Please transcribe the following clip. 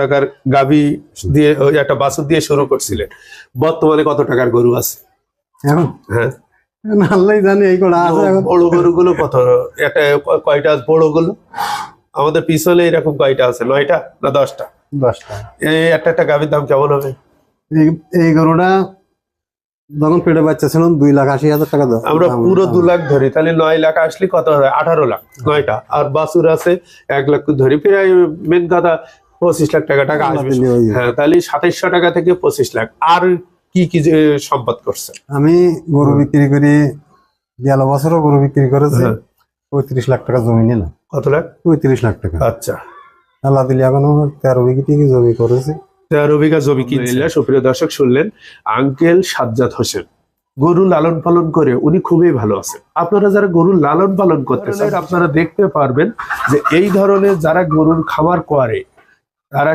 টাকার গাভী দিয়ে ওই একটা বাছুর দিয়ে শুরু করছিলেন, বর্তমানে কত টাকার গরু আছে এখন হ্যাঁ আল্লাহ জানে এই কটা আছে এখন। বড় গরুগুলো কত, একটা কয়টা বড় গুলো আমাদের পিছনে এরকম কয়টা আছে, 9টা না 10টা? 10টা। এই একটা গাভীর দাম কেমন হবে? এই গরুটা যখন পেটে বাচ্চা ছিল 2,80,000 টাকা দাম। আমরা পুরো 2 লাখ ধরি, তাহলে 9 লাখ আসলে কত হয়? 18 লাখ। 9টা আর বাছুর আছে 1 লাখ ধরি, প্রায় মেন কথা 25 লাখ টাকা আসবে। হ্যাঁ, তাহলে 2700 টাকা থেকে 25 লাখ। আর কি কি যে সম্পদ করছে? আমি গরু বিক্রি করি, গেল বছরও গরু বিক্রি করেছি। 35 লাখ টাকা জমি নিলাম। কত লাখ? 35 লাখ টাকা। আচ্ছা, আল্লাহ দিলে এখন 13 বিঘি টিকি জমি করেছি। 13 বিঘা জমি কিনছিলেন। সুপ্রিয় দর্শক, শুনলেন আঙ্কেল সাজ্জাদ হোসেন গরু লালন পালন করে উনি খুবই ভালো আছেন। আপনারা যারা গরু লালন পালন করতে চান, আপনারা দেখতে পারবেন যে এই ধরনের যারা গরুর খামার করে তারা